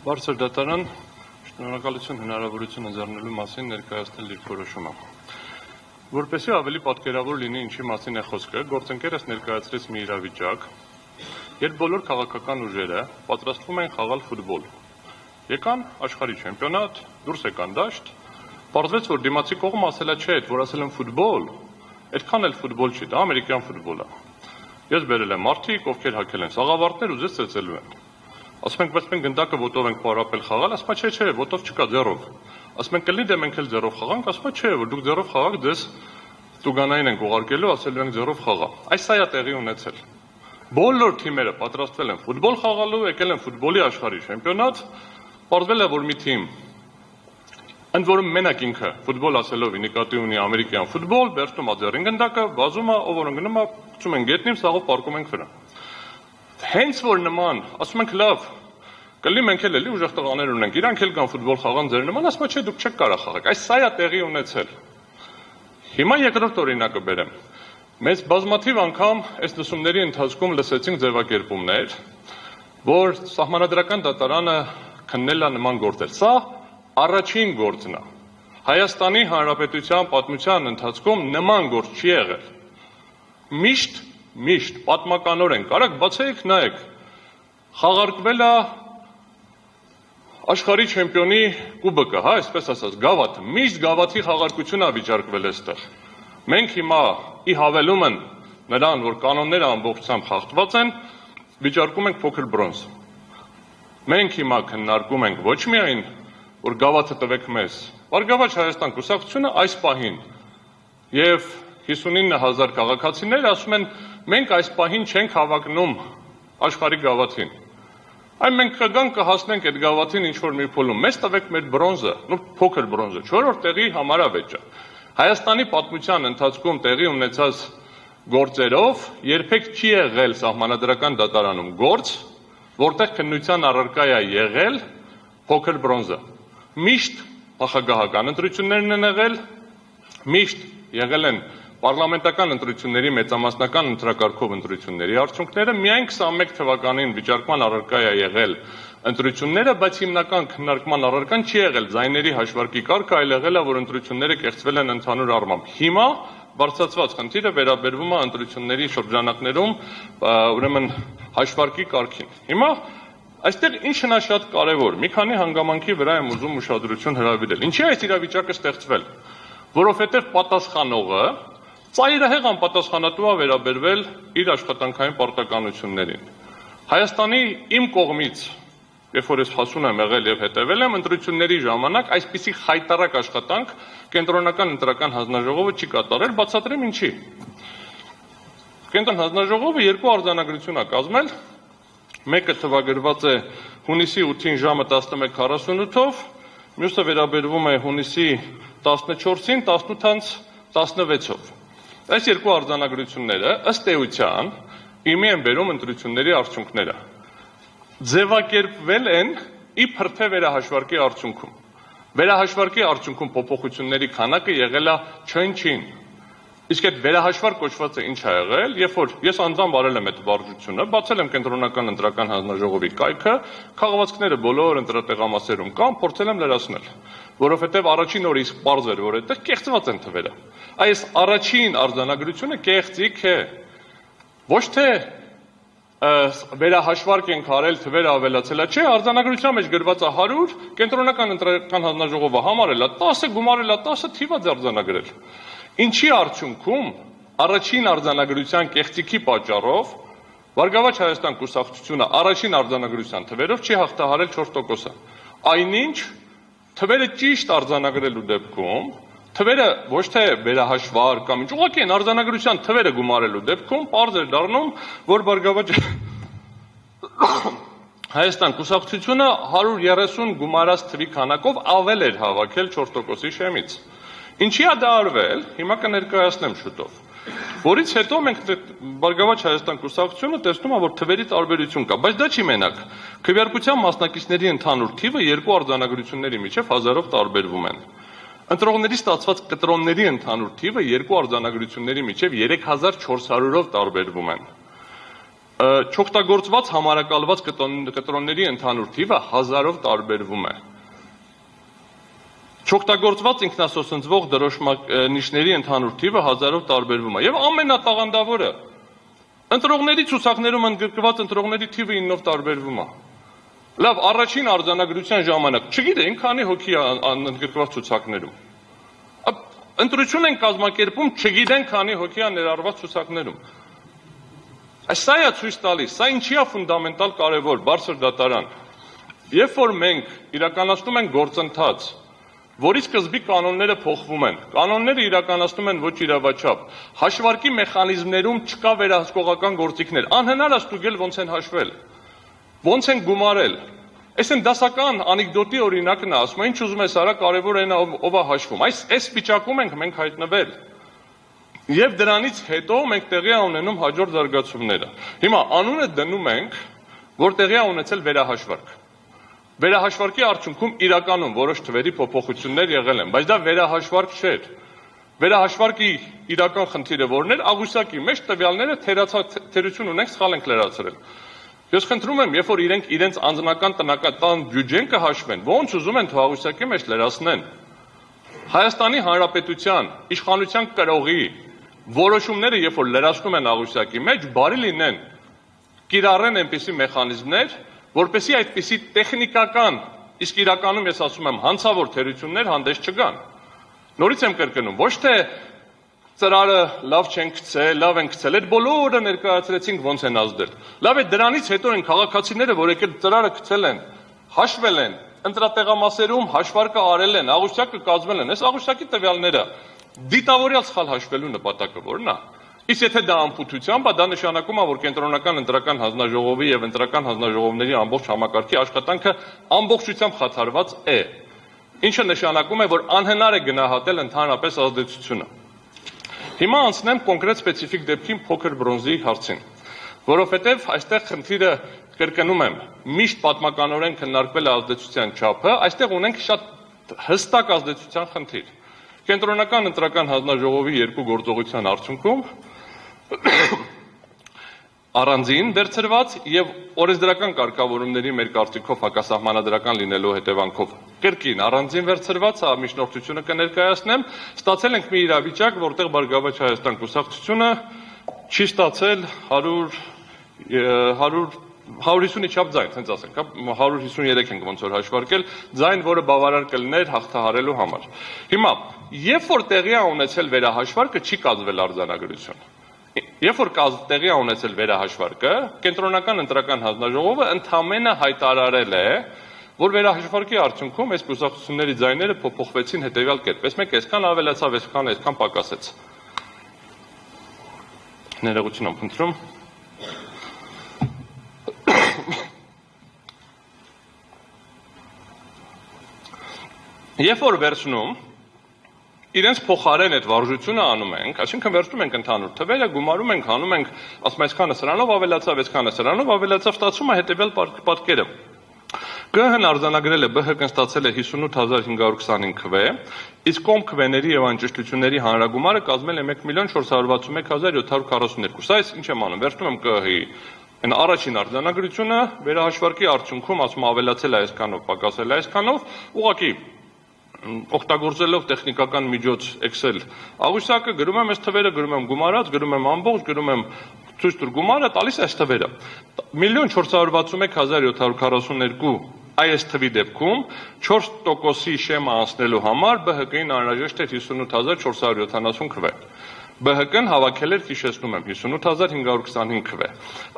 Բարձր դատարան շնորհակալություն հնարավորություն ընձեռնելու մասին ներկայացնել իր որոշումը։ Որպեսզի ավելի պատկերավոր լինի ինչի մասին է խոսքը, գործընկերս ներկայացրեց մի իրավիճակ, երբ բոլոր քաղաքական ուժերը պատրաստվում են խաղալ ֆուտբոլ։ Եկան աշխարհի չեմպիոնատ, դուրս եկան դաշտ, պարզվեց, որ դիմացի կողմը ասելա չէ, որ ասել են ֆուտբոլ, այդքան էլ ֆուտբոլ չի, դա ամերիկյան ֆուտբոլ է։ Ես բերել եմ մարդիկ, ովքեր հագել են սաղավարտներ ու ձեզ ծեծելու են։ Ասում ենք, բայց մենք գնդակը ոտով ենք պարապել խաղալ, ասում չէ, ոտով չկա, ձեռով։ Ասում ենք, կլինի դե մենք էլ ձեռով խաղանք, ասում չէ, որ դուք ձեռով խաղաք, ձեզ տուգանային ենք ուղարկելու, ասելու ենք ձեռով խաղա։ Այս սա է տեղի ունեցել։ Բոլոր թիմերը պատրաստվել են ֆուտբոլ խաղալու, եկել են ֆուտբոլի աշխարհի չեմպիոնատ, պարզվել է, որ մի թիմ, ընդ որում մենակ ինքը ֆուտբոլ ասելով նկատի ունի ամերիկյան ֆուտբոլ, վերցնում է ձեռին գնդակը, վազում է, ով որ ընկնում է, ցում են գետնին, սաղով պարկում ենք վրա։ Հենց որ նման, ասում ենք լավ, կլինի մենք էլ էլի ուժեղ տղաներ ունենք, իրանք էլ կան ֆուտբոլ խաղան ձեր նման, ասում չէ, դուք չեք կարող խաղալ։ Այս սա է տեղի ունեցել։ Հիմա երկրորդ օրինակը բերեմ։ Մեզ բազմաթիվ անգամ այս լսումների ընթացքում լսեցինք ձևակերպումներ, որ սահմանադրական դատարանը քննել է նման գործեր։ Սա առաջին գործն է։ Հայաստանի Հանրապետության պատմության ընթացքում նման գործ չի եղել։ Միշտ պատմականորեն կարակ բացեք նայեք, խաղարկվել է աշխարհի չեմպիոնի կուբկը, հա, այսպես ասած, գավաթը, միշտ գավաթի խաղարկություն է վիճարկվել այստեղ։ Մենք հիմա ի հավելումն նրան, որ կանոնները ամբողջությամբ խախտված են, վիճարկում ենք փոքր բրոնզ։ Մենք հիմա քննարկում ենք ոչ միայն, որ գավաթը տվեք մեզ, Բարգավաճ Հայաստան կուսակցությունը այս պահին եւ 59,000 քաղաքացիներ ասում են, մենք այս պահին չենք հավակնում աշխարհի գավաթին։ Այն մենք կգանք կհասնենք այդ գավաթին ինչ-որ մի փուլում, մեզ տվեք մեր բրոնզը, փոքր բրոնզը, 4-րդ տեղի համարավեճը։ Հայաստանի պատմության ընթացքում տեղի ունեցած գործերով երբեք չի եղել սահմանադրական դատարանում գործ, որտեղ քննության առարկա է եղել փոքր բրոնզը։ Միշտ նախագահական ընտրություններն են եղել, միշտ եղել են պարլամենտական ընտրությունների մեծամասնական ընտրակարգով ընտրությունների արդյունքները, միայն 21 թվականին վիճարկման առարկա է եղել ընտրությունները, բայց հիմնական քննարկման առարկան չի եղել ձայների հաշվարկի կարգը, այլ եղել է, որ ընտրությունները կեղծվել են ընդհանուր առմամբ։ Հիմա բարձրացված խնդիրը վերաբերվում է ընտրությունների շրջանակներում, ուրեմն հաշվարկի կարգին։ Հիմա այստեղ ինչն է շատ կարևոր, մի քանի հանգամանքի վրա եմ ուզում ուշադրություն հրավիրել։ Ինչի է այս իրավիճակը ստեղծվել, որովհետև պատասխանողը ծայրահեղ անպատասխանատու է վերաբերվել իր աշխատանքային պարտականություններին։ Հայաստանի իմ կողմից, երբ որ ես հասուն եմ եղել եւ հետեւել եմ ընտրությունների ժամանակ, այսպիսի խայտարակ աշխատանք կենտրոնական ընտրական հանձնաժողովը չի կատարել, բացատրեմ ինչի։ Կենտրոնական հանձնաժողովը երկու արձանագրություն է կազմել, մեկը թվագրված է հունիսի 8-ին ժամը 11:48-ով, մյուսը վերաբերվում է հունիսի 14-ին 18:16-ով։ Այս երկու արձանագրությունները ըստ էության իմի են բերում ընտրությունների արդյունքները։ Ձևակերպվել են իբր թե վերահաշվարկի արդյունքում։ Վերահաշվարկի արդյունքում փոփոխությունների քանակը եղել է չնչին։ Իսկ այդ վերահաշվարկ կոչվածը ինչ է եղել, երբ որ ես անձամբ արել եմ այդ վարժությունը, բացել եմ կենտրոնական ընտրական հանձնաժողովի կայքը, քաղաքացիները բոլոր ընտրատեղամասերում կան, փորձել եմ լրացնել, որովհետև առաջին օրը իսկ պարզ էր, որ այդտեղ կեղծված են թվերը։ Այս առաջին արձանագրությունը կեղծիք է։ Ոչ թե վերահաշվարկ ենք արել, թվերը ավելացել է, չէ, արձանագրության մեջ գրված է 100, կենտրոնական ընտրական հանձնաժողովը համարել է 10, գումարել է 10, թիվը արձանագրել։ Ինչի արդյունքում առաջին արձանագրության կեղծիքի պատճառով Բարգավաճ Հայաստան կուսակցությունը առաջին արձանագրության թվերով չի հաղթահարել 4%-ը։ Այնինչ թվերը ճիշտ արձանագրելու դեպքում, թվերը ոչ թե վերահաշվար կամ ինչ, ուղղակի են արձանագրության թվերը գումարելու դեպքում պարզ էր դառնում, որ Բարգավաճ Հայաստան կուսակցությունը 130 գումարած թվի քանակով ավել էր հավաքել 4%-ի շեմից։ Ինչի է դա արվել, հիմա կներկայացնեմ շուտով, որից հետո մենք Բարգավաճ Հայաստան կուսակցությունը տեսնում է, որ թվերի տարբերություն կա, բայց դա չի մենակ։ Քվեարկության մասնակիցների ընդհանուր թիվը երկու արձանագրությունների միջև 1000-ով տարբերվում են։ Ընտրողների ստացված կտրոնների ընդհանուր թիվը երկու արձանագրությունների միջև 3400-ով տարբերվում են։ Չօգտագործված համարակալված կտրոնների ընդհանուր թիվը 1000-ով տարբերվում է։ Չօգտագործված ինքնասոսնձվող դրոշմանիշների ընդհանուր թիվը 1000-ով տարբերվում է։ Եվ ամենատաղանդավորը, ընտրողների ցուցակներում ընդգրկված ընտրողների թիվը 9-ով տարբերվում է։ Լավ, առաջին արձանագրության ժամանակ չգիտեին քանի հոգի ընդգրկված ցուցակներում։ Ընտրություն են կազմակերպում, չգիտեն քանի հոգի է ներառված ցուցակներում։ Սա է ցույց տալիս, սա ինչի է ֆունդամենտալ կարևոր, բարձր դատարան։ Երբ որ մենք իրականացնում ենք գործընթաց, որի սկզբի կանոնները փոխվում են, կանոնները իրականացնում են ոչ իրավաչափ, հաշվարկի մեխանիզմներում չկա վերահսկողական գործիքներ, անհնար է ստուգել ոնց են հաշվել, ոնց են գումարել։ Այս են դասական անեկդոտի օրինակն է, ասում են ինչ ուզում ես արա, կարևոր այն ով է հաշվում։ Այս վիճակում ենք մենք հայտնվել։ Եվ դրանից հետո մենք տեղի ունենում հաջորդ զարգացումները։ Հիմա անունը դնում ենք, որ տեղի է ունեցել վերահաշվարկ։ Վերահաշվարկի արդյունքում իրականում որոշ թվերի փոփոխություններ եղել են, բայց դա վերահաշվարկ չէր։ Վերահաշվարկի իրական խնդիրը որն էր, աղյուսակի մեջ տվյալները թերություն ունենք, սխալ ենք լրացրել։ Ես խնդրում եմ, երբ որ իրենք իրենց անձնական տնական բյուջեն կհաշվեն, ոնց ուզում են աղյուսակի մեջ լրացնեն։ Հայաստանի Հանրապետության իշխանության կրողի որոշումները, երբ որ լրացնում են աղյուսակի մեջ, բարի լինեն կիրառեն այնպիսի մեխանիզմներ, որպեսզի այդպիսի տեխնիկական, իսկ իրականում ես ասում եմ հանցավոր թերություններ հանդես չգան։ Նորից եմ կրկնում, ոչ թե ծրարը լավ չեն գցել, լավ են գցել, այդ բոլորը ներկայացրեցինք ոնց են ազդել։ Լավ է, դրանից հետո են քաղաքացիները, որ եկել ծրարը գցել են, հաշվել են, ընտրատեղամասերում հաշվարկը արել են, աղյուսակը կազմել են, այս աղյուսակի տվյալները դիտավորյալ սխալ հաշվելու նպատակը որն է։ Իսկ եթե դա անփութությամբ է, դա նշանակում է, որ կենտրոնական ընտրական հանձնաժողովի եւ ընտրական հանձնաժողովների ամբողջ համակարգի աշխատանքը ամբողջությամբ խաթարված է։ Ինչը նշանակում է, որ անհնար է գնահատել ընդհանրապես ազդեցությունը։ Հիմա անցնեմ կոնկրետ սպეციფიկ դեպքին փոքր բրոնզի հարցին, որովհետև այստեղ խնդիրը կրկնում եմ, միշտ պատմականորեն քննարկվել է ազդեցության չափը, այստեղ ունենք շատ հստակ ազդեցության խնդիր։ Կենտրոնական ընտրական հանձնաժողովի երկու գործողության արդյունքում առանձին վերցրված եւ օրենսդրական կարգավորումների մեր կարծիքով հակասահմանադրական լինելու հետևանքով կրկին առանձին վերցրված միջնորդությունը կներկայացնեմ, ստացել ենք մի իրավիճակ, որտեղ Բարգավաճ Հայաստան կուսակցությունը չի ստացել 150-ի չափ ձայն, հենց ասենք, 153 ենք ոնց որ հաշվարկել, ձայն, որը բավարար կլիներ հաղթահարելու համար։ Հիմա, երբ որ տեղի է ունեցել վերահաշվարկը, չի կազմվել արձանագրություն։ Երբ որ տեղի է ունեցել վերահաշվարկը, կենտրոնական ընտրական հանձնաժողովը ընդամենը հայտարարել է, որ վերահաշվարկի արդյունքում այս կուսակցությունների ձայները փոփոխվեցին հետևյալ կերպ, այսքան ավելացավ, այսքան պակասեց։ Ներողություն եմ խնդրում։ Երբ որ վերցնում իրենց փոխարեն այդ վարժությունը անում ենք, այսինքն վերցնում ենք ընդհանուր թվերը, գումարում ենք, հանում ենք, ասում այսքանը սրանով ավելացավ, այսքանը սրանով ավելացավ, ստացվում է հետևյալ պատկերը։ ԿՀ-ն արձանագրել է, ԲՀԿ-ն ստացել է 58525 քվե, իսկ կոմ քվեների եւ անճշտությունների հանրագումարը կազմել է 1461742։ Սա ինչ եմ անում, վերցնում եմ ԿՀ-ի այն առաջին արձանագրությունը, վերահաշվարկի արդյունքում ասում ավելացել է այսքանով, պակասել է այսքանով, ուղղակի օգտագործելով տեխնիկական միջոց Excel աղյուսակը գրում եմ այս թվերը, գրում եմ գումարած, գրում եմ ամբողջ, գրում եմ ցույց տուր գումարը, տալիս այս թվերը։ 1461742 այս թվի դեպքում 4%-ի շեմը անցնելու համար ԲՀԿ-ին անհրաժեշտ էր 58470 քվե։ ԲՀԿ-ն հավաքել էր, հիշեցնում եմ, 58525 քվե։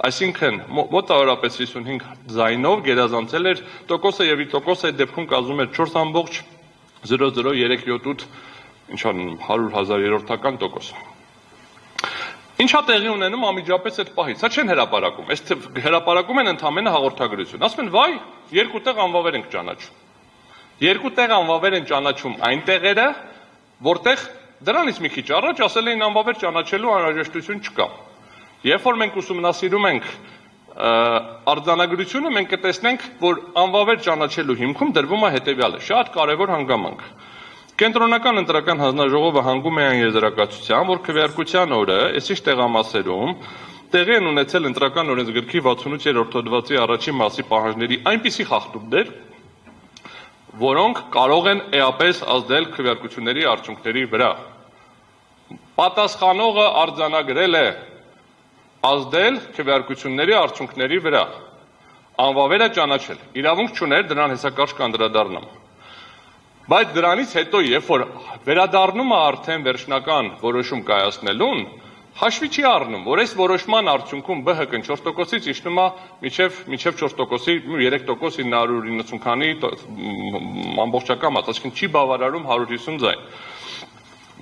Այսինքն մոտավորապես 55 ձայնով գերազանցել էր տոկոսը եւ տոկոսը այդ դեպքում կազմում էր 4.00378 100,000-ական տոկոս։ Ինչա տեղի ունենում անմիջապես այդ պահից, սա չեն հրապարակում, այս հրապարակում են ընդամենը հաղորդագրություն, ասում են վայ, երկու տեղ անվավեր ենք ճանաչում, երկու տեղ անվավեր են ճանաչում այն տեղերը, որտեղ դրանից մի քիչ առաջ ասել էին անվավեր ճանաչելու անհրաժեշտություն չկա։ Երբ որ մենք ուսումնասիրում ենք արձանագրությունը, մենք կտեսնենք, որ անվավեր ճանաչելու հիմքում դրվում է հետևյալը, շատ կարևոր հանգամանք։ Կենտրոնական ընտրական հանձնաժողովը հանգում է այն եզրակացության, որ քվեարկության օրը այսիշ տեղամասերում տեղի են ունեցել ընտրական օրենսգրքի 68-րդ հոդվածի առաջին մասի պահանջների այնպիսի խախտումներ, որոնք կարող են էապես ազդել քվեարկությունների արդյունքների վրա։ Պատասխանողը արձանագրել է ազդել քվեարկությունների արդյունքների վրա, անվավերը ճանաչել, իրավունք չուներ դրան հեսակարճ կանդրադառնամ։ Բայց դրանից հետո, երբ որ վերադառնում է արդեն վերջնական որոշում կայացնելուն, հաշվի չի առնում, որ այս որոշման արդյունքում ԲՀԿ-ն 4%-ից իջնում է մինչև 4%-ի 3% 990 քանի ամբողջական մաս, այսինքն չի բավարարում 150 ձայն։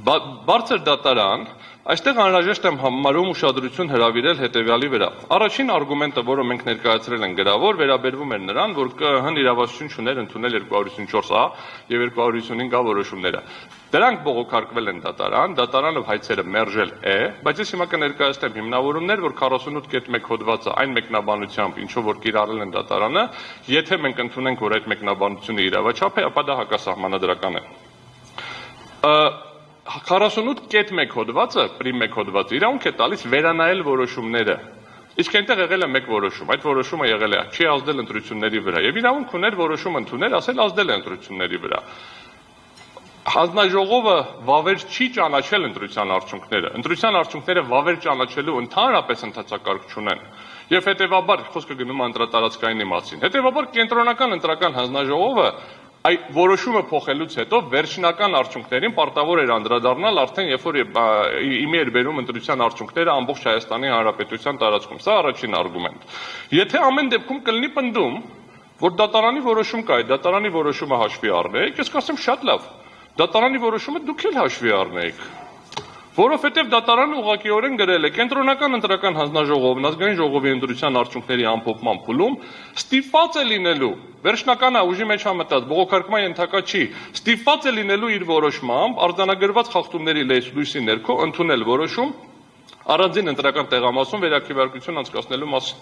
Բարձր դատարան, այստեղ անհրաժեշտ եմ համարում ուշադրություն հրավիրել հետևյալի վրա։ Առաջին արգումենտը, որը մենք ներկայացրել ենք գրավոր, վերաբերվում էր նրան, որ ԿԸՀ-ն իրավասություն չուներ ընդունել 254A եւ 255A որոշումները։ Դրանք բողոքարկվել են դատարան, դատարանը հայցերը մերժել է, բայց ես հիմա կներկայացնեմ հիմնավորումներ, որ 48.1 հոդվածը այն մեկնաբանությամբ, ինչով որ կիրառել են դատարանը, եթե մենք ընդունենք, որ այդ մեկնաբանությունը իրավաչափ է, ապա դա հակասահմանադրական է։ 48.1 հոդվածը, պրիմ 1 հոդվածը իրավունք է տալիս վերանայել որոշումները։ Իսկ այնտեղ եղել է մեկ որոշում, այդ որոշումը եղել է չի ազդել ընտրությունների վրա եւ իրավունք ուներ որոշում ընդունել, ասել ազդել է ընտրությունների վրա։ Հանձնաժողովը վավեր չի ճանաչել ընտրության արդյունքները։ Ընտրության արդյունքները վավեր ճանաչելու ընդհանրապես ընթացակարգ չունեն։ Եվ հետեւաբար խոսքը գնում է ընտրատարածքայինի մասին։ Հետեւաբար կենտրոնական ընտրական հանձնաժողովը այդ որոշումը փոխելուց հետո վերջնական արդյունքներին պարտավոր էր անդրադառնալ արդեն երբ որ իմի էր բերում ընտրության արդյունքները ամբողջ Հայաստանի Հանրապետության տարածքում։ Սա առաջին արգումենտ։ Եթե ամեն դեպքում կլինի պնդում, որ դատարանի որոշում կա, այդ դատարանի որոշումը հաշվի առնեք, ես կասեմ շատ լավ։ Դատարանի որոշումը դուք էլ հաշվի առնեք։ Որովհետև դատարանը ուղղակիորեն գրել է կենտրոնական ընտրական հանձնաժողովն ազգային ժողովի ընտրության արդյունքների ամփոփման փուլում ստիպված է լինելու վերջնականը ուժի մեջ համտած բողոքարկման ենթակա չի ստիպված է լինելու իր որոշմամբ արձանագրված խախտումների լույսի ներքո ընդունել որոշում առանձին ընտրական տեղամասում վերաքվեարկություն անցկացնելու մասին։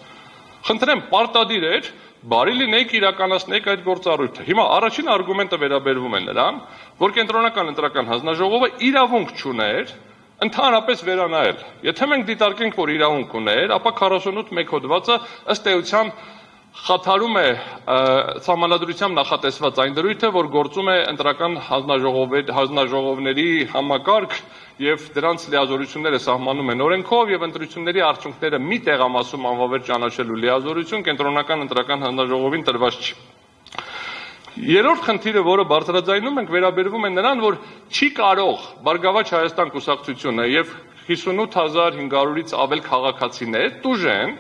Խնդրեմ, պարտադիր էր, բարի լինեք իրականացնեք այդ գործառույթը։ Հիմա առաջին արգումենտը վերաբերվում է նրան, որ կենտրոնական ընտրական հանձնաժողովը իրավունք չուներ ընդհանրապես վերանայել։ Եթե մենք դիտարկենք, որ իրավունք ուներ, ապա 48.1 հոդվածը ըստ էության խաթարում է սահմանադրությամբ նախատեսված այն դրույթը, որ գործում է ընտրական հանձնաժողովների համակարգ եւ դրանց լիազորությունները սահմանում են օրենքով եւ ընտրությունների արդյունքները մի տեղամասում անվավեր ճանաչելու լիազորություն կենտրոնական ընտրական հանձնաժողովին տրված չի։ Երրորդ խնդիրը, որը բարձրաձայնում ենք, վերաբերվում է նրան, որ չի կարող Բարգավաճ Հայաստան կուսակցությունը եւ 58.500-ից ավել քաղաքացիներ տուժեն,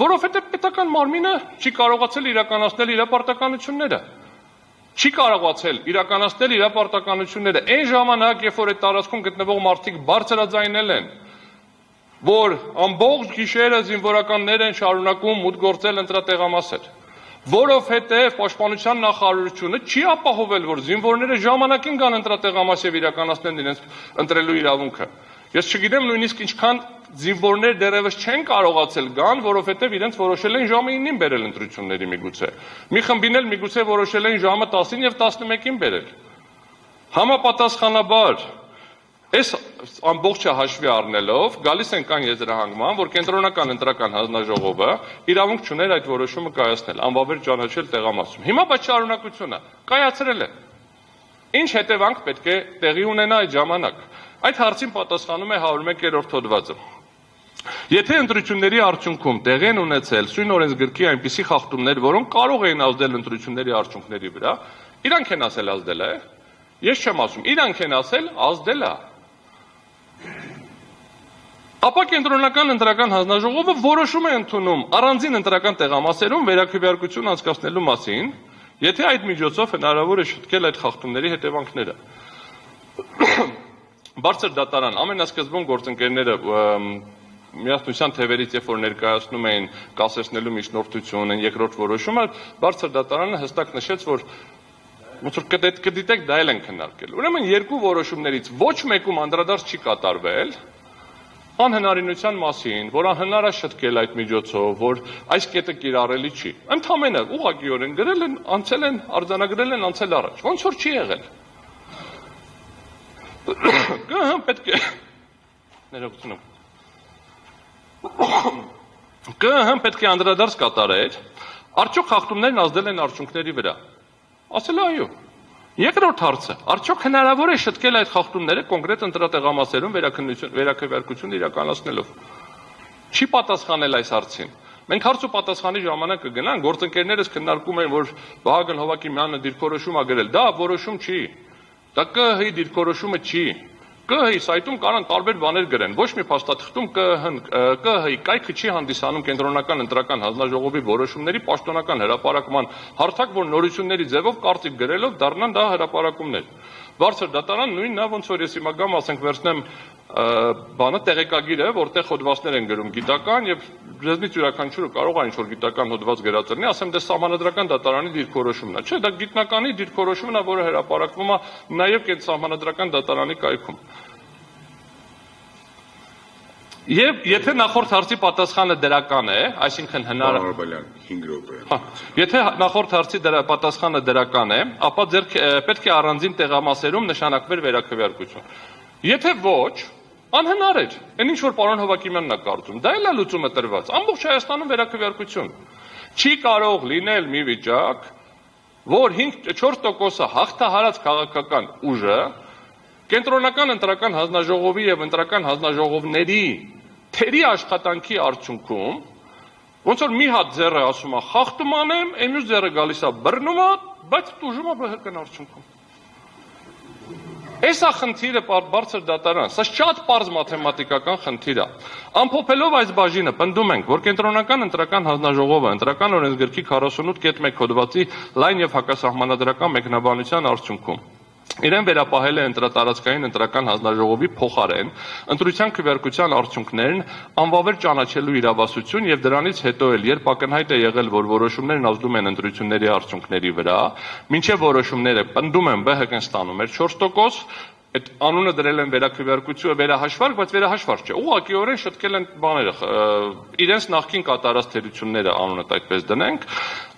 որովհետեւ պետական մարմինը չի կարողացել իրականացնել իր պարտականությունները։ Չի կարողացել իրականացնել իր պարտականությունները այն ժամանակ, երբ որ այդ տարածքում գտնվող մարդիկ բարձրաձայնել են, որ ամբողջ գիշերը զինվորականներ են շարունակում մուտք գործել ընտրատեղամասեր, որովհետև պաշտպանության նախարարությունը չի ապահովել, որ զինվորները ժամանակին գան ընտրատեղամաս եւ իրականացնեն իրենց ընտրելու իրավունքը։ Ես չգիտեմ նույնիսկ ինչքան զինվորներ դեռևս չեն կարողացել գան, որովհետև իրենց որոշել են ժամը 9-ին բերել ընտրությունների միգուցե։ Մի խմբին էլ միգուցե որոշել են ժամը 10-ին եւ 11-ին բերել։ Համապատասխանաբար այս ամբողջը հաշվի առնելով գալիս ենք այն եզրահանգման, որ կենտրոնական ընտրական հանձնաժողովը իրավունք չուներ այդ որոշումը կայացնել, անվավեր ճանաչել տեղամասում։ Հիմա բայց շարունակությունը կայացրել է։ Ինչ հետևանք պետք է տեղի ունենա այդ ժամանակ։ Այդ հարցին պատասխանում է 101-րդ հոդվածը։ Եթե ընտրությունների արդյունքում տեղի են ունեցել սույն օրենսգրքի այնպիսի խախտումներ, որոնք կարող էին ազդել ընտրությունների արդյունքների վրա, իրանք են ասել ազդել է։ Ես չեմ ասում, իրանք են ասել ազդել է։ Ապա կենտրոնական ընտրական հանձնաժողովը որոշում է ընդունում առանձին ընտրական տեղամասերում վերաքվեարկություն անցկացնելու մասին, եթե այդ միջոցով հնարավոր է շտկել այդ խախտումների հետևանքները։ Բարձր դատարան ամենասկզբում գործընկերները միասնության թևերից երբ որ ներկայացնում էին կասեցնելու միջնորդություն, երկրորդ որոշումը, բարձր դատարանը հստակ նշեց, որ ոնց որ կդիտեք դա էլ են քննարկել։ Ուրեմն երկու որոշումներից ոչ մեկում անդրադարձ չի կատարվել անհնարինության մասին, որ անհնար է շտկել այդ միջոցով, որ այս կետը կիրառելի չի։ Ընդհանրապես ուղղակիորեն գրել են, անցել են, արձանագրել են, անցել առաջ։ Ոնց որ չի եղել։ ԿՀ պետք է ներողություն։ ԿԸՀ-ն պետք է անդրադարձ կատարեր, արդյոք խախտումներն ազդել են արդյունքների վրա։ Ասել է այո։ Երկրորդ հարցը, արդյոք հնարավոր է շտկել այդ խախտումները կոնկրետ ընտրատեղամասերում վերաքվեարկություն իրականացնելով։ Չի պատասխանել այս հարցին։ Մենք հարց ու պատասխանի ժամանակ կգնանք, գործընկերներս քննարկում են, որ Վահագն Հովհաննիսյանը դիրքորոշում է գրել, դա որոշում չի։ Դա ԿԸՀ-ի դիրքորոշումը չի։ ԿԸՀ-ի սայթում կարան տարբեր բաներ գրեն, ոչ մի փաստաթղթում ԿԸՀ-ի կայքը չի հանդիսանում կենտրոնական ընտրական հանձնաժողովի որոշումների պաշտոնական հրապարակման հարթակ, որ նորությունների ձևով կարծիք գրելով դառնան դա հրապարակումներ։ Բարձր դատարան նույն նա ոնց որ ես հիմա գամ, ասենք վերցնեմ բանը տեղեկագիրը, որտեղ հոդվածներ են գրում գիտական եւ ձեզնից յուրաքանչյուրը կարող է ինչ-որ գիտական հոդված գրածելնի, ասեմ դե սահմանադրական դատարանի դիրքորոշումն է, չէ, դա գիտնականի դիրքորոշումն է, որը հրապարակվում է նաեւ կենսահմանադրական դատարանի կայքում։ Եվ եթե նախորդ հարցի պատասխանը դրական է, այսինքն եթե նախորդ հարցի պատասխանը դրական է, ապա պետք է առանձին տեղամասերում նշանակվեր վերաքվեարկություն։ Եթե ոչ, անհնար էր։ Այն ինչ որ պարոն Հովհաննիսյանն է կարծում, դա էլ է լուծումը տրված։ Ամբողջ Հայաստանում վերաքվեարկություն։ Չի կարող լինել մի վիճակ, որ 4%-ը հաղթահարած քաղաքական ուժը կենտրոնական ընտրական հանձնաժողովի եւ ընտրական հանձնաժողովների թերի աշխատանքի արդյունքում ոնց որ մի հատ ձեռը ասում է խախտում անեմ, մյուս ձեռը գալիս է բռնում է, բայց տուժում է ԲՀԿ-ն արդյունքում։ Այս է խնդիրը բարձր դատարան, սա շատ պարզ մաթեմատիկական խնդիր է։ Ամփոփելով այս բաժինը պնդում ենք, որ կենտրոնական ընտրական հանձնաժողովը ընտրական օրենսգրքի 48.1 հոդվածի լայն եւ հակասահմանադրական մեկնաբանության արդյունքում իրեն վերապահել է ընտրատարածքային ընտրական հանձնաժողովի փոխարեն ընտրության քվեարկության արդյունքներն անվավեր ճանաչելու իրավասություն եւ դրանից հետո էլ երբ ակնհայտ է եղել, որ որոշումներն ազդում են ընտրությունների արդյունքների վրա, մինչեւ որոշումները պնդում են ԲՀԿ-ն ստանում էր 4%, այդ անունը դրել են վերաքվեարկություն, վերահաշվարկ, բայց վերահաշվարկ չէ։ Ուղղակիորեն շտկել են բաները, իրենց նախկին կատարած թերությունները անունը այդպես դնենք,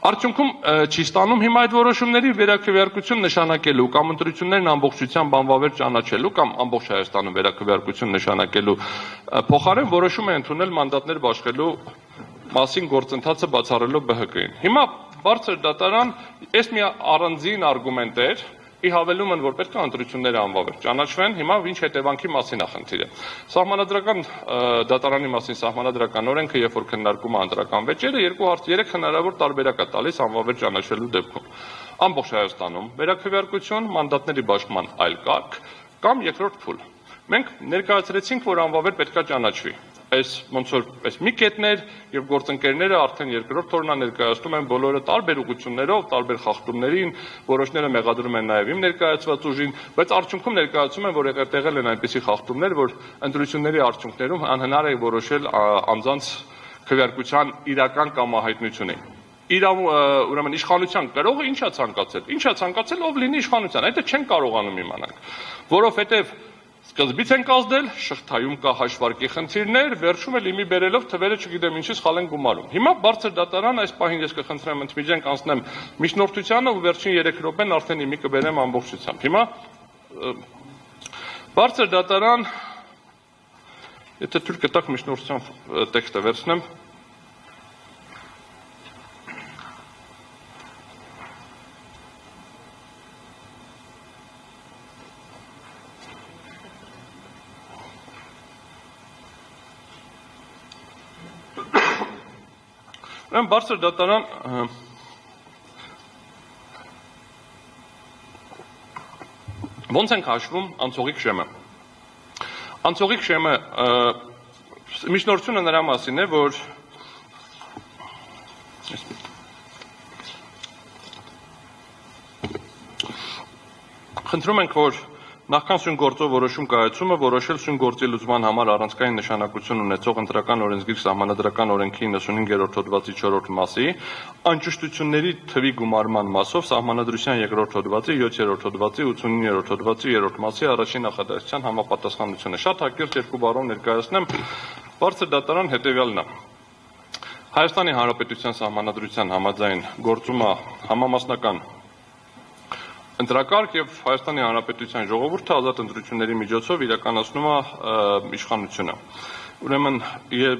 արդյունքում չի ստանում հիմա այդ որոշումների վերաքվեարկություն նշանակելու կամ ընտրություններն ամբողջությամբ անվավեր ճանաչելու կամ ամբողջ Հայաստանում վերաքվեարկություն նշանակելու փոխարեն որոշում է ընդունել մանդատներ բաշխելու մասին գործընթացը բացառելով ԲՀԿ-ին։ Հիմա բարձր դատարան այս մի առանձին արգումենտ էր ի հավելումն, որ պետք է ընտրությունները անվավեր ճանաչվեն, հիմա ինչ հետևանքի մասին է խնդիրը։ Սահմանադրական դատարանի մասին սահմանադրական օրենքը, երբ որ քննարկում է ընտրական վեճերը, 3 հնարավոր տարբերակ է տալիս անվավեր ճանաչելու դեպքում։ Ամբողջ Հայաստանում վերաքվեարկություն, մանդատների բաշխման այլ կարգ կամ երկրորդ փուլ։ Մենք ներկայացրեցինք, որ անվավեր պետք է ճանաչվի։ Այս ոնց որ այս մի կետներ եւ գործընկերները արդեն երկրորդ օրնա ներկայացնում են բոլորը տարբեր ուղղություններով, տարբեր խախտումներին, որոշները մեղադրում են նաեւ իմ ներկայացված ուժին, բայց արդյունքում ներկայացում են, որ եղել են այնպիսի խախտումներ, որ ընտրությունների արդյունքներում անհնար է որոշել անձանց քվեարկության իրական կամահայտնությունը։ Ուրեմն իշխանության կրողը ինչա ցանկացել, ով լինի իշխանության, այդ չեն կարողանում իմանալ, որովհետեւ սկզբից ենք ազդել, շղթայում կա հաշվարկի խնդիրներ, վերջում էլ իմի բերելով թվերը չգիտեմ ինչի սխալ են գումարում։ Հիմա բարձր դատարան այս պահին ես կխնդրեմ ընդմիջենք անցնեմ միջնորդությանը ու վերջին 3 րոպեն արդեն իմի կբերեմ ամբողջությամբ։ Հիմա բարձր դատարան, եթե թույլ կտաք միջնորդության տեքստը վերցնեմ, բարձր դատարան ոնց ենք հաշվում անցողիկ շեմը։ Անցողիկ շեմը միջնորդությունը նրա մասին է, որ խնդրում ենք, որ նախքան սույն գործով որոշում կայացումը որոշել սույն գործի լուծման համար առանցքային նշանակություն ունեցող ընտրական օրենսգիր սահմանադրական օրենքի 95-րդ հոդվածի 4-րդ մասի անճշտությունների թվի գումարման մասով սահմանադրության 2-րդ հոդվածի 7-րդ հոդվածի 89-րդ հոդվածի 3-րդ մասի առաջին նախադասության համապատասխանությունը։ Շատ հակիրճ երկու բառով ներկայացնեմ, բարձր դատարան հետևյալն է։ Հայաստանի Հանրապետության սահմանադրության համաձայն գործում է համամասնական ընտրակարգ եւ Հայաստանի Հանրապետության ժողովուրդը ազատ ընտրությունների միջոցով իրականացնում է իշխանությունը։ Ուրեմն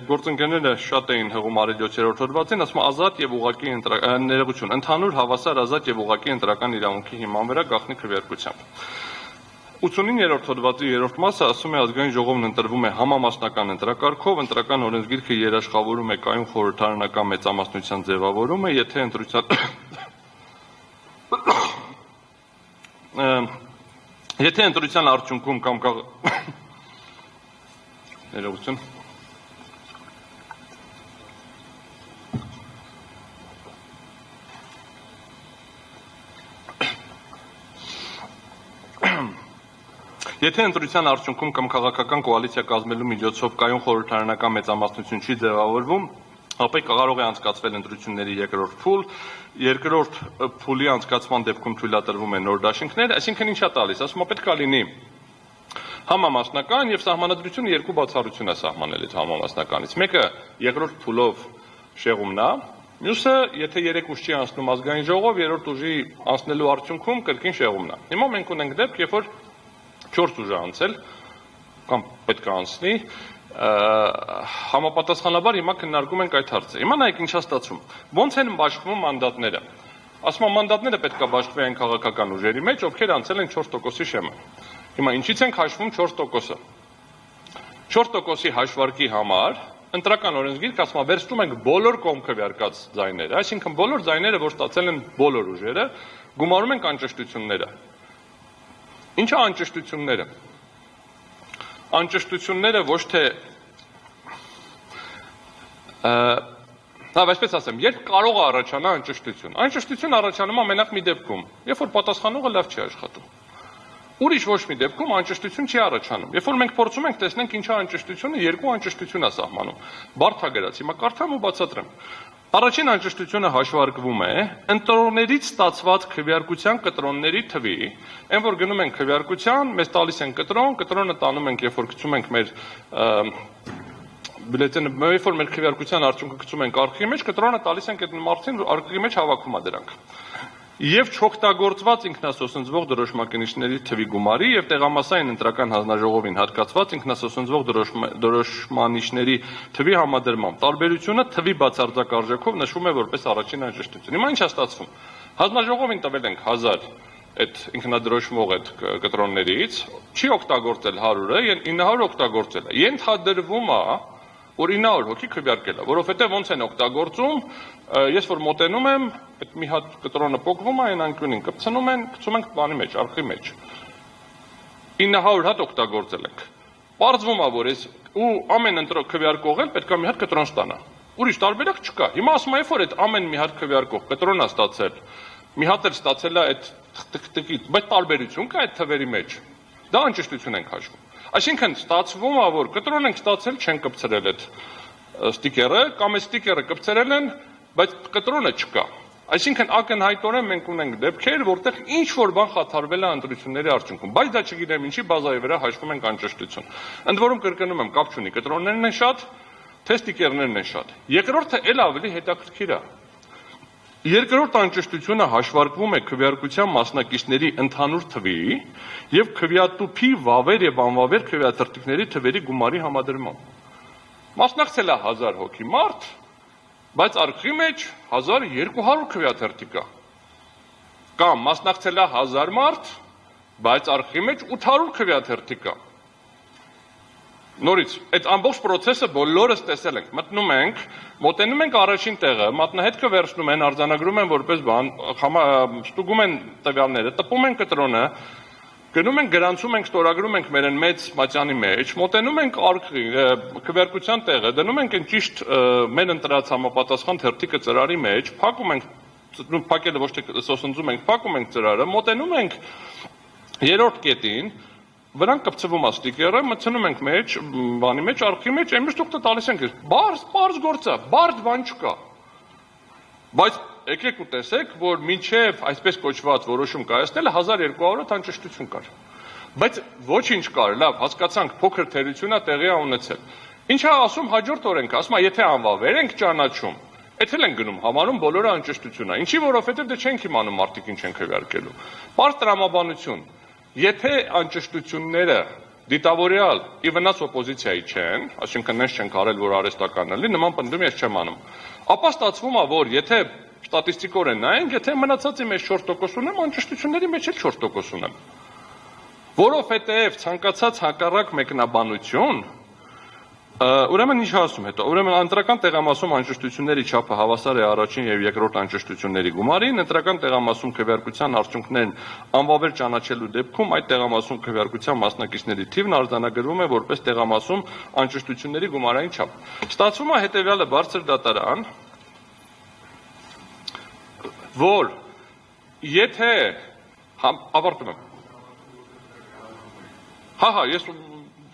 գործընկերները շատ էին հղում արել 7-րդ հոդվածին, ասում ազատ եւ ուղղակի ներողություն, ընդհանուր հավասար ազատ եւ ուղղակի ընտրական իրավունքի հիման վրա գաղտնի քվեարկությամբ։ 89-րդ հոդվածի 3-րդ մասը ասում է ազգային ժողովն ընտրվում է համամասնական ընտրակարգով, ընտրական օրենսգիրքը երաշխավորում է կայուն խորհրդարանական մեծամասնության ձևավորումը, եթե ընտրության արդյունքում կամ ներողություն Եթե ընտրության արդյունքում կամ քաղաքական կոալիցիա կազմելու միջոցով կայուն խորհրդարանական մեծամասնություն չի ձևավորվում, ապա կարող է անցկացվել ընտրությունների երկրորդ փուլ, երկրորդ փուլի անցկացման դեպքում թույլատրվում է նոր դաշինքներ, այսինքն ինչա տալիս, ասում է պետք է լինի համամասնական եւ սահմանադրությունը երկու բացառություն է սահմանել այդ համամասնականից։ Մեկը երկրորդ փուլով շեղումն է, մյուսը եթե 3 ուժ չի անցնում ազգային ժողով, երրորդ ուժի անցնելու արդյունքում կրկին շեղումն է։ Հիմա մենք ունենք դեպք, երբ որ 4 ուժ է անցել, կամ պետք է անցնի, համապատասխանաբար հիմա քննարկում ենք այդ հարցը։ Հիմա նայեք ինչա ստացվում։ Ոնց են բաշխվում մանդատները։ Ասում եմ մանդատները պետք է բաշխվեն քաղաքական ուժերի մեջ, ովքեր անցել են 4%-ի շեմը։ Հիմա ինչից ենք հաշվում 4%-ը։ 4%-ի հաշվարկի համար ընտրական օրենսգիրքը ասում է վերցնում ենք բոլոր կողմքվեարկած ձայները, այսինքն բոլոր ձայները, որ ստացել են բոլոր ուժերը, գումարում ենք անճշտությունները։ Ինչա անճշտությունները։ Անճշտությունները ոչ թե այսպես ասեմ, երբ կարող է առաջանալ անճշտություն։ Անճշտություն առաջանում է մենակ մի դեպքում, երբ որ պատասխանողը լավ չի աշխատում։ Ուրիշ ոչ մի դեպքում անճշտություն չի առաջանում։ Երբ որ մենք փորձում ենք տեսնենք ինչա անճշտությունը, երկու անճշտություն է սահմանում։ Բարդ ագերած, հիմա կարդամ ու բացատրեմ։ Առաջին անճշտությունը հաշվարկվում է ընտրողներից ստացված քվեարկության կտրոնների թվի, այն որ գնում ենք քվեարկության, մեզ տալիս են կտրոն, կտրոնը տանում ենք, երբ որ գցում ենք մեր բյուլետենը, երբ որ մեր քվեարկության արդյունքը գցում ենք արկղի մեջ, կտրոնը տալիս ենք այդ մարդին, արկղի մեջ հավաքում է դրանք։ Եվ չօգտագործված ինքնասոսնձվող դրոշմակիչների թվի գումարի եւ տեղամասային ընտրական հանձնաժողովին հատկացված ինքնասոսնձվող դրոշմանիչների թվի համադրմամբ տարբերությունը թվի բացարձակ արժեքով նշվում է որպես առաջին անճշտություն։ Հիմա ինչ է ստացվում։ Հանձնաժողովին տվել ենք 1000 այդ ինքնադրոշմող այդ կտրոններից, չի օգտագործել 100-ը, 900 օգտագործել է։ Ենթադրվում է, որ 900 հոգի քվեարկել է, որովհետև ոնց են օգտագործում, ես որ մոտենում եմ, այդ մի հատ կտրոնը փոկվում է, այն անկյունին կպցնում են, գցում ենք բանի մեջ, արկղի մեջ։ 900 հատ օգտագործել ենք։ Պարզվում է, որ այս ու ամեն ընտրող քվեարկող էլ պետք է մի հատ կտրոն ստանա։ Ուրիշ տարբերակ չկա։ Հիմա ասում եմ, երբ որ այդ ամեն մի հատ քվեարկող կտրոն է ստացել, մի հատ էլ ստացել է այդ տկտկի, բայց տարբերություն կա այդ թվերի մեջ։ Դա անճշտություն ենք հաշվում։ Այսինքն ստացվում է, որ կտրոն ենք ստացել, չեն կպցրել այդ ստիկերը, կամ այդ ստիկերը կպցրել են, բայց կտրոնը չկա։ Այսինքն ակնհայտորեն մենք ունենք դեպքեր, որտեղ ինչ որ բան խաթարվել է ընտրությունների արդյունքում, բայց դա չգիտեմ ինչի բազայի վրա հաշվում ենք անճշտություն։ Ընդ որում կրկնում եմ, կապ չունի, կտրոններն են շատ, թե ստիկերներն են շատ։ Երկրորդը էլ ավելի հետաքրքիր է։ Երկրորդ անճշտությունը հաշվարկվում է քվեարկության մասնակիցների ընդհանուր թվի եւ քվեատուփի վավեր եւ անվավեր քվեաթերթիկների թվերի գումարի համադրմամբ։ Մասնակցել է 1000 հոգի մարդ, բայց արկղի մեջ 1200 քվեաթերթիկ կա։ Կամ մասնակցել է 1000 մարդ, բայց արկղի մեջ 800 քվեաթերթիկ կա։ Նորից, այդ ամբողջ process-ը բոլորս տեսել ենք, մտնում ենք, մոտենում ենք առաջին տեղը, մատնահետքը վերցնում են, արձանագրում են որպես բան, ստուգում են տվյալները, տպում են կտրոնը, գնում ենք գրանցում ենք, ստորագրում ենք մեր մեծ մատյանի մեջ, մոտենում ենք արկղի, քվեարկության տեղը, դնում ենք այն ճիշտ մեր ընտրած համապատասխան թերթիկը ծրարի մեջ, փակում ենք, փակելը ոչ թե սոսնձում ենք, փակում ենք ծրարը, մոտենում ենք երրորդ կետին, վրան կպցվում է ստիկերը, մտցնում ենք մեջ, բանի մեջ, արկղի մեջ, այն միշտ տալիս ենք, բարձ գործ է, բարդ բան չկա։ Բայց եկեք ու տեսեք, որ մինչև այսպես կոչված որոշում կայացնելը 1200 անճշտություն կար։ Բայց ոչինչ կար, լավ, հասկացանք, փոքր թերությունա տեղի է ունեցել։ Ինչա ասում հաջորդ օրենքը, ասում է, եթե անվավեր ենք ճանաչում, էթել են գնում, համարում բոլորը անճշտություն է։ Ինչի, որովհետև դե չենք իմանում մարդիկ ինչ են քվեարկելու։ Պարզ տրամաբանություն։ Եթե անճշտությունները դիտավորյալ ի վնաս օպոզիցիայի չեն, այսինքն նենց չեն կարել, որ արհեստականն լինի, նման պնդում ես չեմ անում։ Ապա ստացվում է, որ եթե ստատիստիկորեն նայենք, եթե մնացածի մեջ 4% ունեմ, անճշտությունների մեջ էլ 4% ունեմ։ Որովհետև ցանկացած հակառակ մեկնաբանություն, ուրեմն ինչ ասում հետո, ուրեմն ընտրական տեղամասում անճշտությունների չափը հավասար է առաջին եւ երկրորդ անճշտությունների գումարին, ընտրական տեղամասում քվեարկության արդյունքներն անվավեր ճանաչելու դեպքում այդ տեղամասում քվեարկության մասնակիցների թիվն արձանագրվում է որպես տեղամասում անճշտությունների գումարային չափ։ Ստացվում է հետեւյալը բարձր դատարան, որ եթե ավարտում եմ։ Ես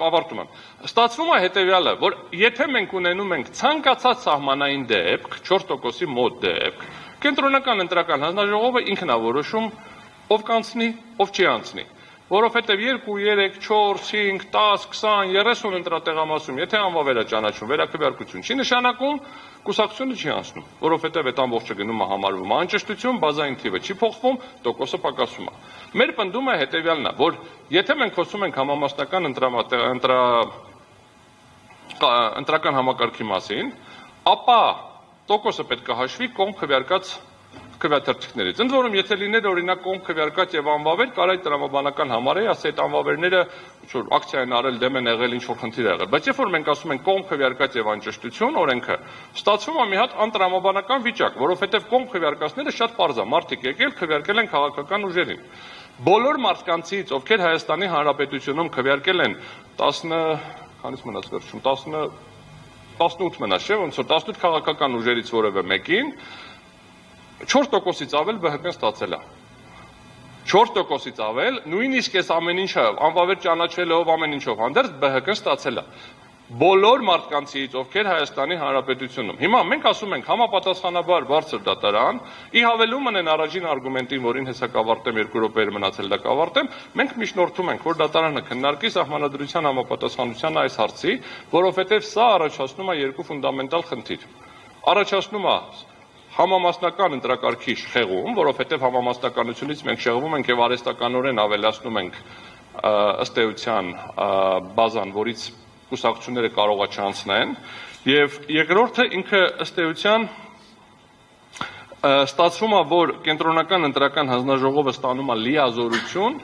ավարտում եմ։ Ստացվում է հետևյալը, որ եթե մենք ունենում ենք ցանկացած սահմանային դեպք, 4%-ի մոտ դեպք, կենտրոնական ընտրական հանձնաժողովը ինքն է որոշում ով կանցնի, ով չի անցնի։ Որովհետև 2, 3, 4, 5, 10, 20, 30 ընտրատեղամասում, եթե անվավեր է ճանաչում, վերաքվեարկություն չի նշանակում, կուսակցությունը չի անցնում, որովհետև այդ ամբողջը գնում է համարվում անճշտություն, բազային թիվը չի փոխվում, տոկոսը պակասում է։ Մեր պնդումը հետևյալն է, որ եթե մենք խոսում ենք համամասնական ընտրական համակարգի մասին, ապա տոկոսը պետք է հաշվի կողմ քվեարկած քվեաթերթիկներից։ Ընդ որում, եթե լիներ օրինակ կողմ քվեարկած եւ անվավեր, կարող է տրամաբանական համարեի, ասի այդ անվավերները ակցիա են արել, դեմ են եղել, ինչ որ խնդիր ա եղել։ Բայց երբ որ մենք ասում ենք կողմ քվեարկած եւ անճշտություն օրենքը, ստացվում է մի հատ անտրամաբանական վիճակ, որովհետեւ կողմ քվեարկածները շատ պարզ է, մարդիկ եկել քվեարկել են քաղաքական ուժերին։ Բոլոր մարդկանցից, ովքեր Հայաստանի Հանրապետությունում քվեարկել են 18 մնաց, չէ՞, ոնց որ 18 քաղաքական ուժերից որևէ մեկին 4%-ից ավել ԲՀԿ-ն ստացել է։ 4%-ից ավել, նույնիսկ այս ամեն ինչը անվավեր ճանաչելով ամեն ինչով հանդերձ ԲՀԿ-ն ստացել է։ Բոլոր մարդկանցից, ովքեր Հայաստանի Հանրապետությունում։ Հիմա մենք ասում ենք համապատասխանաբար բարձր դատարան, ի հավելումն են առաջին արգումենտին, որին հեսա կավարտեմ 2 րոպեեր մնացել դա կավարտեմ, մենք միջնորդում ենք, որ դատարանը քննարկի Սահմանադրության համապատասխանության այս հարցի, որովհետև սա առաջացնում է երկու ֆունդամենտալ խնդիր։ Առաջացնում է համամասնական ընտրակարգի շեղում, որովհետև համամասնականությունից մենք շեղվում ենք եւ արհեստականորեն ավելացնում ենք ըստ էության բազան, որից կուսակցությունները կարող է չանցնեն, եւ երկրորդը ինքը ըստ էության ստացվում է, որ կենտրոնական ընտրական հանձնաժողովը ստանում է լիազորություն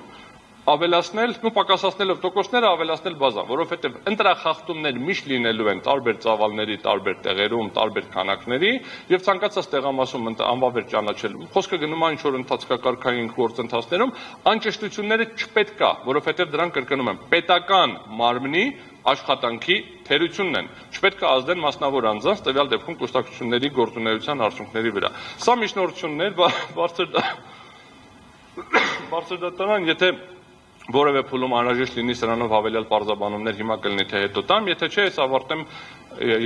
ավելացնել, պակասացնելով տոկոսները ավելացնել բազան, որովհետև ընտրախախտումներ միշտ լինելու են տարբեր ծավալների, տարբեր տեղերում, տարբեր քանակների եւ ցանկացած տեղամասում անվավեր ճանաչելու։ Խոսքը գնում է ինչ-որ ընթացքակարգային գործընթացներում, անճշտությունները չպետք է, որովհետև դրանք կրկնում եմ, պետական մարմնի աշխատանքի թերությունն են, չպետք է ազդեն մասնավոր անձանց, տվյալ դեպքում կուսակցությունների գործունեության արդյունքների վրա։ Սա միջնորդություններ բարձր դատարան, եթե որևէ փուլում անհրաժեշտ լինի սրանով հավելյալ պարզաբանումներ հիմա կլինի թե հետո տամ, եթե չէ, ես ավարտեմ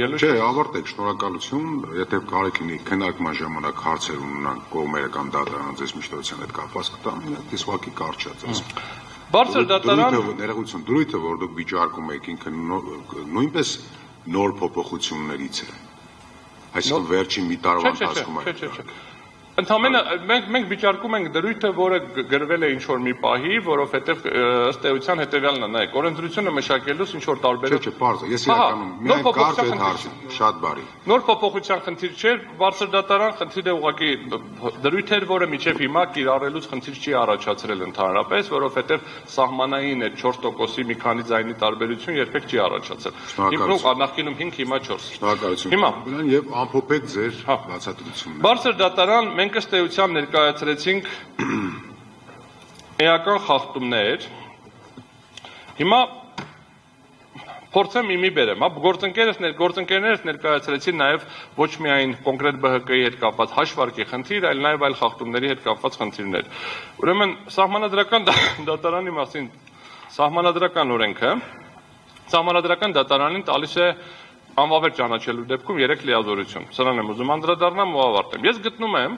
ելույթ։ Չէ, ավարտեք, շնորհակալություն, եթե կարիք լինի քննարկման ժամանակ հարցեր ունենանք կողմերը կամ դատարանը ձեզ միջնորդության հետ կապված կտամ, ես ուղղակի կարճ չած։ Բարձր դատարան ներողություն, դրույթը, որ դուք վիճարկում եք, ինքը նույնպես նոր փոփոխություններից է։ Այսինքն վերջին մի տարվա ընթացքում է։ Ընդհանրապես մենք վիճարկում ենք դրույթը, որը գրվել է ինչ-որ մի պահի, որովհետև ըստ էության հետևյալն է, նայեք, օրենսդրությունը մշակելուց ինչ-որ տարբերակ։ Չէ, պարզ է, ես իրականում միայն կարճ եմ հարցում, շատ բարի։ Նոր փոփոխության խնդիր չէր, բարձր դատարան խնդիրը ուղղակի դրույթ էր, որը միջև հիմա կիրառելուց խնդիր չի առաջացրել ընդհանրապես, որովհետև սահմանային այդ 4%-ի մի քանի ձայնի տարբերություն երբեք չի առաջացել։ Նախկինում 5, հիմա 4։ Շնորհակալություն։ Հիմա եւ ամփոփեք ձեր բացատրությունները։ Բարձր դատարան մենք ըստ էության ներկայացրեցինք էական խախտումներ։ Հիմա փորձեմ իմի բերեմ, գործընկերներս ներկայացրեցին նաև ոչ միայն կոնկրետ ԲՀԿ-ի հետ կապված հաշվարկի խնդիր, այլ նաև այլ խախտումների հետ կապված խնդիրներ։ Ուրեմն սահմանադրական դատարանի մասին սահմանադրական օրենքը սահմանադրական դատարանին տալիս է անվավեր ճանաչելու դեպքում 3 լիազորություն։ Սրան եմ ուզում անդրադառնամ ու ավարտեմ։ Ես գտնում եմ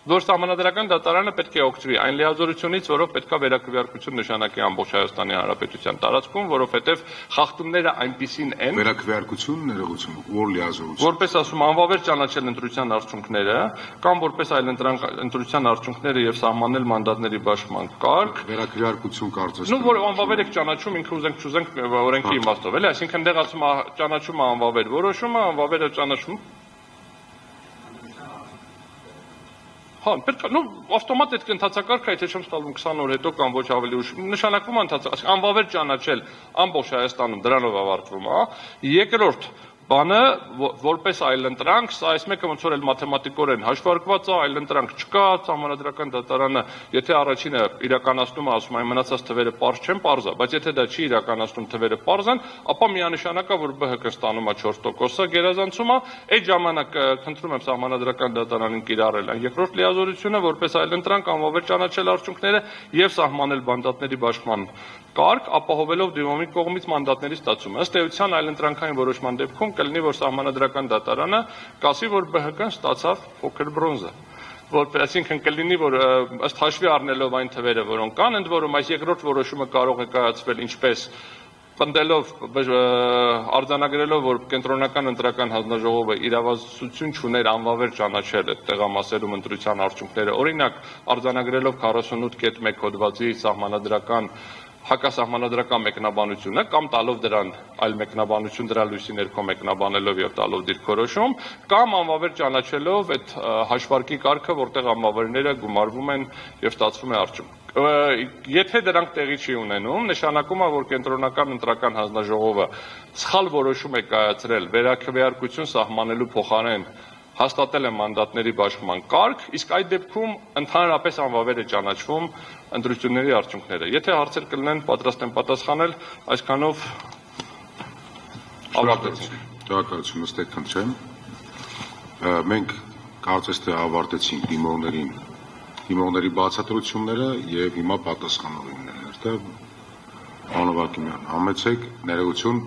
Որ Սահմանադրական դատարանը պետք է օգտվի այն լիազորությունից, որով պետք է վերաքվեարկություն նշանակի ամբողջ Հայաստանի Հանրապետության տարածքում, որովհետև խախտումները այնպիսին են, վերաքվեարկություն, ներողություն, որ լիազորություն։ Որպես ասում անվավեր ճանաչել ընտրության արդյունքները, կամ որպես ընտրության արդյունքները եւ սահմանել մանդատների բաշխման կարգ, վերաքվեարկություն կարծես։ Ну, որ անվավեր եք ճանաչում, ինքը ուզենք չուզենք օրենքի իմաստով, էլի, այսինքն դեղ ասում է ճանաչումը անվավեր որոշումը, անվավերը ճանաչում Հա, պետք է, ավտոմատ այդ ընթացակարգը, եթե չեմ սխալվում 20 օր հետո կամ ոչ ավելի ուշ, նշանակվում է ընթացակարգ, անվավեր ճանաչել ամբողջ Հայաստանում դրանով ավարտվում է, երկրորդ բանը, որպես այլընտրանք, սա այս մեկը ոնց որ էլ մաթեմատիկորեն հաշվարկված է, այլընտրանք չկա, Սահմանադրական դատարանը, եթե առաջինը իրականացնում է, ասում այն մնացած թվերը պարզ չեն, պարզ է, բայց եթե դա չի իրականացնում թվերը պարզ են, ապա միանշանակ է, որ ԲՀԿ-ն ստանում է 4%-ը գերազանցում է, այդ ժամանակ խնդրում եմ Սահմանադրական դատարանին կիրառել այն երկրորդ լիազորությունը, որպես այլընտրանք անվավեր ճանաչել արդյունքները եւ սահմանել մանդատների բաշխման կարգ, ապահովելով դիմումի կողմից մանդատների ստացումը։ Ըստ էության այլընտրանքային որոշման դեպքում կլինի, որ Սահմանադրական դատարանը կասի, որ ԲՀԿ-ն ստացավ փոքր բրոնզը։ Այսինքն կլինի, որ ըստ հաշվի առնելով այն թվերը, որոնք կան, ընդ որում այս երկրորդ որոշումը կարող է կայացվել ինչպես պնդելով, արձանագրելով, որ կենտրոնական ընտրական հանձնաժողովը իրավասություն չուներ անվավեր ճանաչել այդ տեղամասերում ընտրության արդյունքները, օրինակ արձանագրելով 48.1 հոդվածի սահմանադրական հակասահմանադրական մեկնաբանությունը կամ տալով դրան այլ մեկնաբանություն դրա լույսի ներքո մեկնաբանելով եւ տալով դիրքորոշում կամ անվավեր ճանաչելով այդ հաշվարկի կարգը, որտեղ անվավերները գումարվում են եւ ստացվում է արդյունք։ Եթե դրանք տեղի չի ունենում, նշանակում է, որ կենտրոնական ընտրական հանձնաժողովը սխալ որոշում է կայացրել վերաքվեարկություն սահմանելու փոխարեն հաստատել է մանդատների բաշխման կարգ, իսկ այդ դեպքում ընդհանրապես անվավեր է ճանաչվում ընտրությունների արդյունքները։ Եթե հարցեր կլինեն, պատրաստ եմ պատասխանել, այսքանով ավարտեցինք։ Շնորհակալություն, նստեք, խնդրեմ։ Մենք կարծես թե ավարտեցինք դիմողների բացատրությունները եւ հիմա պատասխանողինները։ Պարոն Վարդանյան, համեցեք, ներողություն,